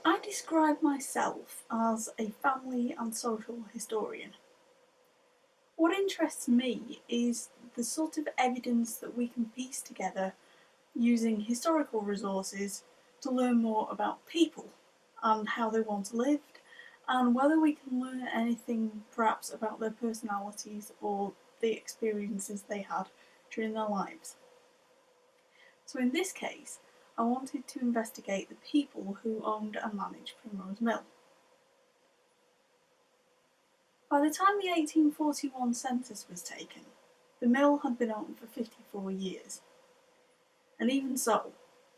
I describe myself as a family and social historian. What interests me is the sort of evidence that we can piece together using historical resources to learn more about people and how they once lived, and whether we can learn anything perhaps about their personalities or the experiences they had during their lives. So in this case, I wanted to investigate the people who owned and managed Primrose Mill. By the time the 1841 census was taken, the mill had been open for 54 years. And even so,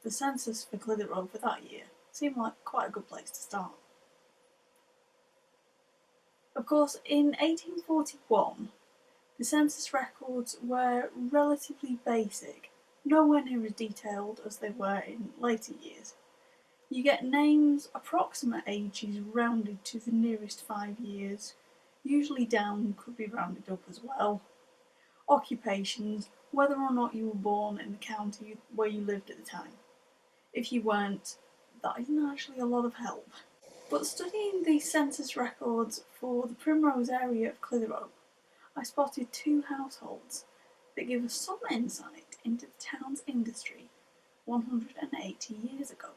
the census for Clitheroe for that year seemed like quite a good place to start. Of course, in 1841, the census records were relatively basic, nowhere near as detailed as they were in later years. You get names, approximate ages rounded to the nearest 5 years, usually down could be rounded up as well, occupations, whether or not you were born in the county where you lived at the time. If you weren't, that isn't actually a lot of help. But studying the census records for the Primrose area of Clitheroe, I spotted two households that give us some insight into the town's industry 180 years ago.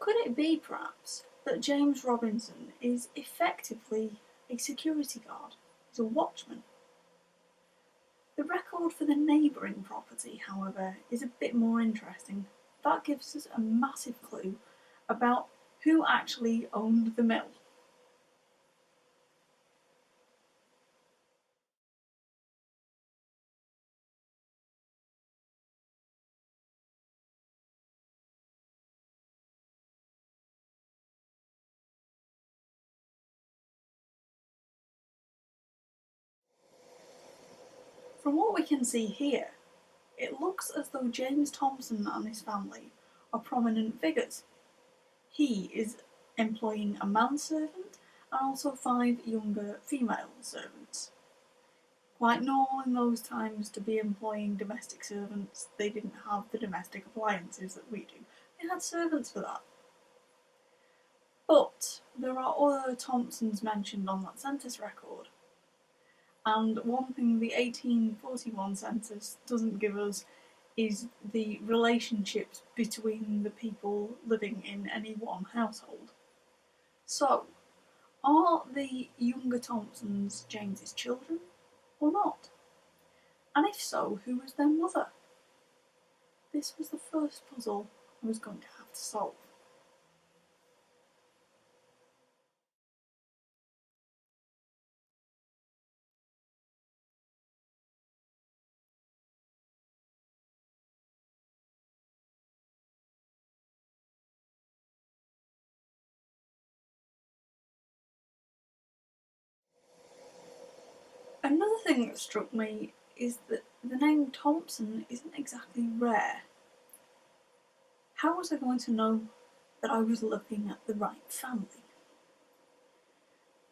Could it be, perhaps, that James Robinson is effectively a security guard? He's a watchman. The record for the neighbouring property, however, is a bit more interesting. That gives us a massive clue about who actually owned the mill. From what we can see here, it looks as though James Thompson and his family are prominent figures. He is employing a manservant and also 5 younger female servants. Quite normal in those times to be employing domestic servants. They didn't have the domestic appliances that we do. They had servants for that. But there are other Thompsons mentioned on that census record. And one thing the 1841 census doesn't give us is the relationships between the people living in any one household. So, are the younger Thompsons James's children or not? And if so, who was their mother? This was the first puzzle I was going to have to solve. Another thing that struck me is that the name Thompson isn't exactly rare. How was I going to know that I was looking at the right family?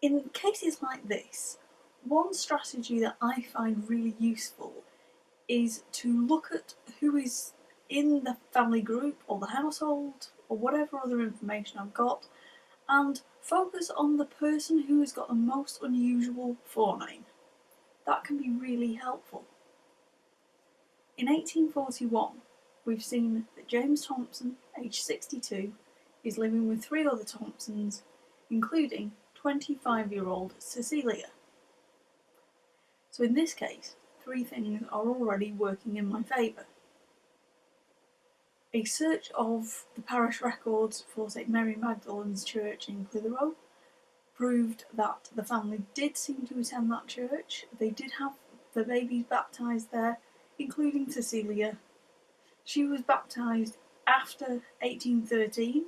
In cases like this, one strategy that I find really useful is to look at who is in the family group or the household or whatever other information I've got and focus on the person who has got the most unusual forename. That can be really helpful. In 1841, we've seen that James Thompson, aged 62, is living with 3 other Thompsons, including 25-year-old Cecilia. So in this case, 3 things are already working in my favour. A search of the parish records for St Mary Magdalene's Church in Clitheroe proved that the family did seem to attend that church. They did have the babies baptised there, including Cecilia. She was baptised after 1813,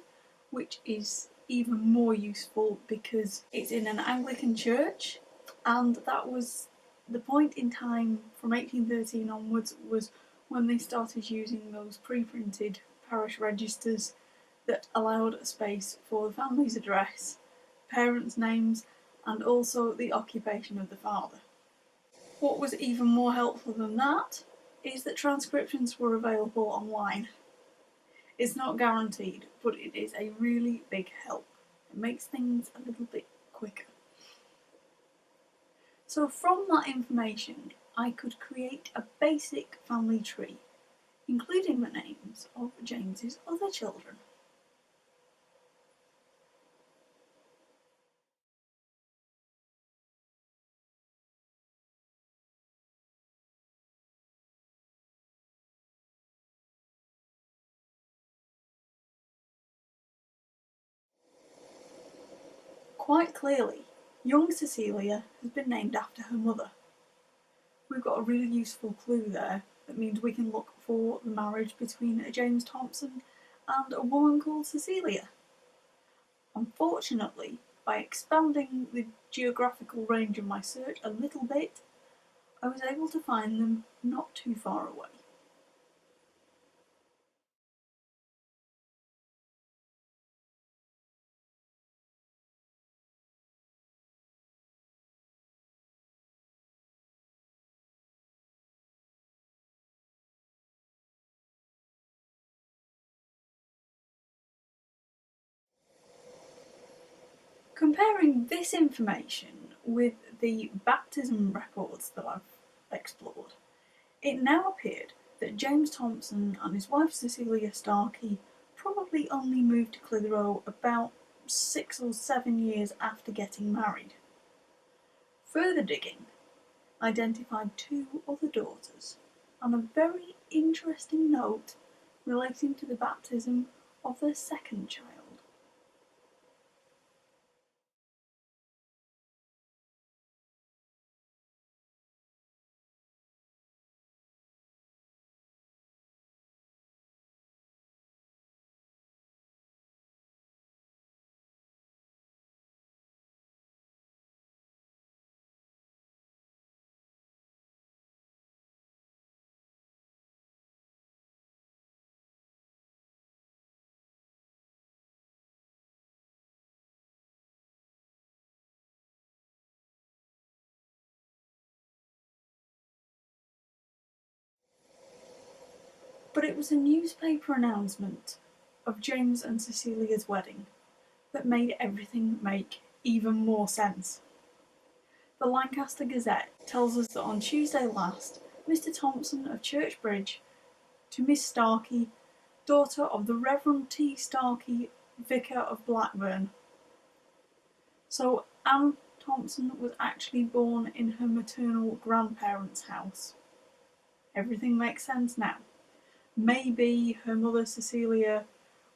which is even more useful because it's in an Anglican church, and that was the point in time from 1813 onwards was when they started using those pre-printed parish registers that allowed a space for the family's address, parents' names, and also the occupation of the father. What was even more helpful than that is that transcriptions were available online. It's not guaranteed, but it is a really big help. It makes things a little bit quicker. So from that information, I could create a basic family tree, including the names of James's other children. Quite clearly, young Cecilia has been named after her mother. We've got a really useful clue there that means we can look for the marriage between James Thompson and a woman called Cecilia. Unfortunately, by expanding the geographical range of my search a little bit, I was able to find them not too far away. Comparing this information with the baptism records that I've explored, it now appeared that James Thompson and his wife Cecilia Starkey probably only moved to Clitheroe about 6 or 7 years after getting married. Further digging identified 2 other daughters and a very interesting note relating to the baptism of their second child. But it was a newspaper announcement of James and Cecilia's wedding that made everything make even more sense. The Lancaster Gazette tells us that on Tuesday last, Mr. Thompson of Churchbridge to Miss Starkey, daughter of the Reverend T. Starkey, Vicar of Blackburn. So Anne Thompson was actually born in her maternal grandparents' house. Everything makes sense now. Maybe her mother Cecilia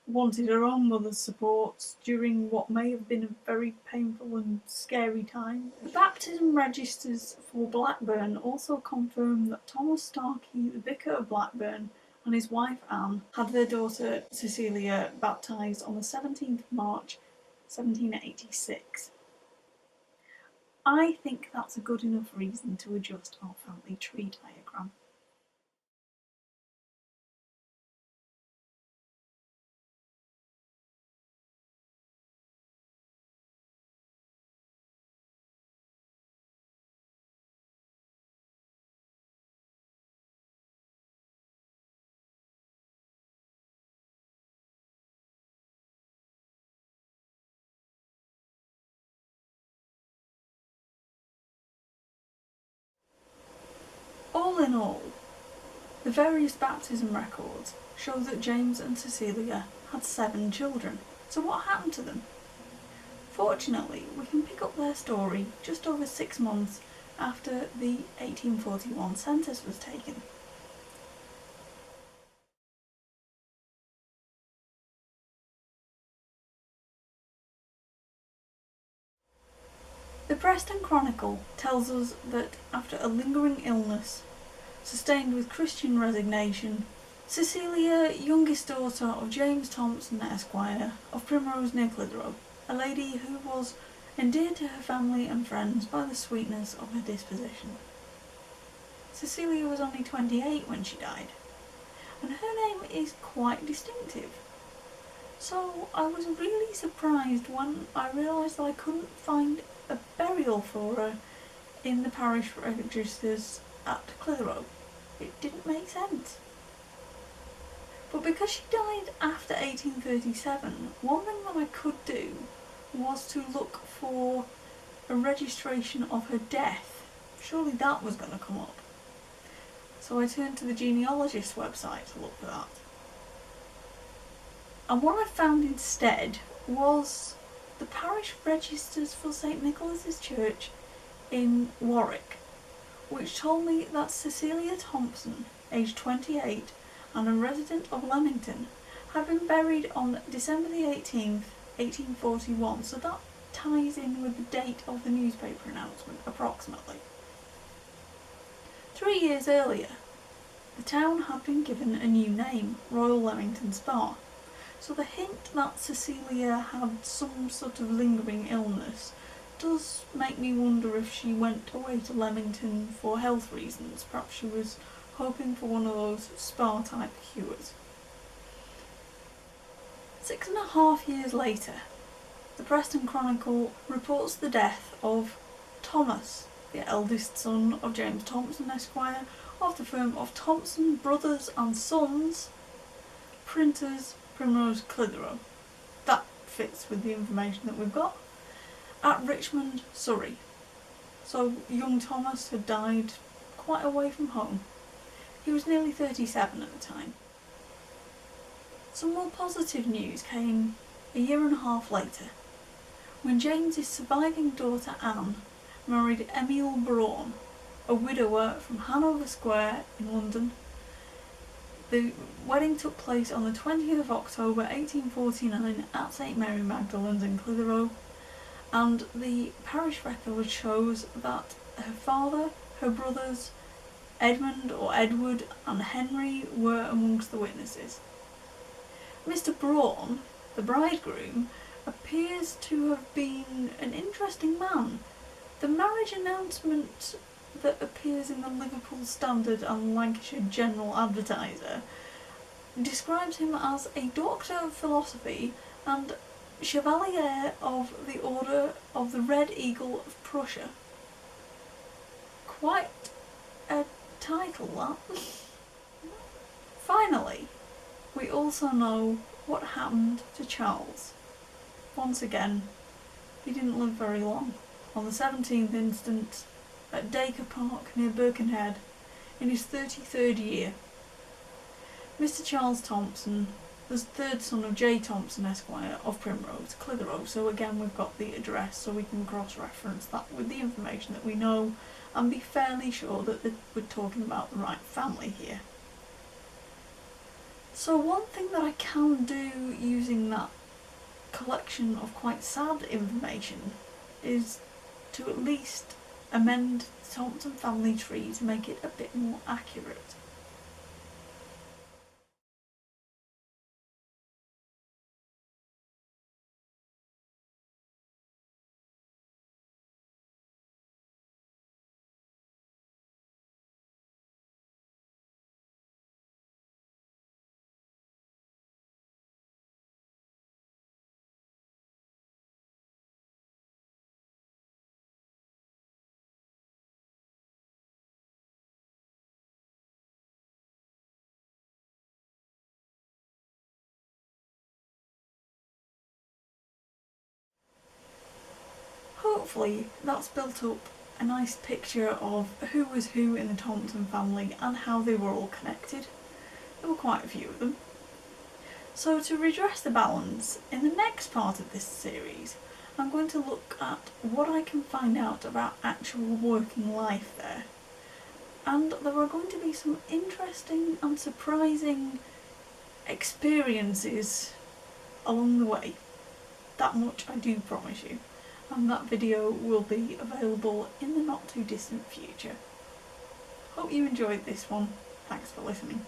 wanted her own mother's support during what may have been a very painful and scary time. The baptism registers for Blackburn also confirm that Thomas Starkey, the Vicar of Blackburn, and his wife Anne had their daughter Cecilia baptised on the 17th of March 1786. I think that's a good enough reason to adjust our family tree diagram. All in all, the various baptism records show that James and Cecilia had 7 children. So what happened to them? Fortunately, we can pick up their story just over 6 months after the 1841 census was taken. The Preston Chronicle tells us that after a lingering illness, sustained with Christian resignation, Cecilia, youngest daughter of James Thompson, Esquire, of Primrose near Clitheroe, a lady who was endeared to her family and friends by the sweetness of her disposition. Cecilia was only 28 when she died, and her name is quite distinctive. So I was really surprised when I realised that I couldn't find a burial for her in the parish registers at Clitheroe. It didn't make sense. But because she died after 1837, one thing that I could do was to look for a registration of her death. Surely that was going to come up. So I turned to the genealogist's website to look for that. And what I found instead was the parish registers for St Nicholas's Church in Warwick, which told me that Cecilia Thompson, aged 28 and a resident of Leamington, had been buried on December the 18th, 1841, so that ties in with the date of the newspaper announcement, approximately. 3 years earlier, the town had been given a new name, Royal Leamington Spa, so the hint that Cecilia had some sort of lingering illness does make me wonder if she went away to Leamington for health reasons. Perhaps she was hoping for one of those spa-type cures. 6.5 years later, the Preston Chronicle reports the death of Thomas, the eldest son of James Thompson, Esquire, of the firm of Thompson, Brothers and Sons, printers, Primrose, Clitheroe. That fits with the information that we've got. At Richmond, Surrey. So young Thomas had died quite away from home. He was nearly 37 at the time. Some more positive news came a year and a half later, when James's surviving daughter Anne married Emile Braun, a widower from Hanover Square in London. The wedding took place on the 20th of October 1849 at St Mary Magdalene's in Clitheroe, and the parish record shows that her father, her brothers, Edmund or Edward and Henry were amongst the witnesses. Mr. Braun, the bridegroom, appears to have been an interesting man. The marriage announcement that appears in the Liverpool Standard and Lancashire General Advertiser describes him as a Doctor of Philosophy and Chevalier of the Order of the Red Eagle of Prussia. Quite a title, that. Finally, we also know what happened to Charles. Once again, he didn't live very long. On the 17th instant, at Dacre Park near Birkenhead, in his 33rd year. Mr. Charles Thompson, the third son of J. Thompson, Esquire, of Primrose, Clitheroe, so again we've got the address so we can cross-reference that with the information that we know and be fairly sure that we're talking about the right family here. So one thing that I can do using that collection of quite sad information is to at least amend the Thompson family tree to make it a bit more accurate. Hopefully that's built up a nice picture of who was who in the Thompson family and how they were all connected. There were quite a few of them. So to redress the balance, in the next part of this series I'm going to look at what I can find out about actual working life there. And there are going to be some interesting and surprising experiences along the way. That much I do promise you. And that video will be available in the not too distant future. Hope you enjoyed this one. Thanks for listening.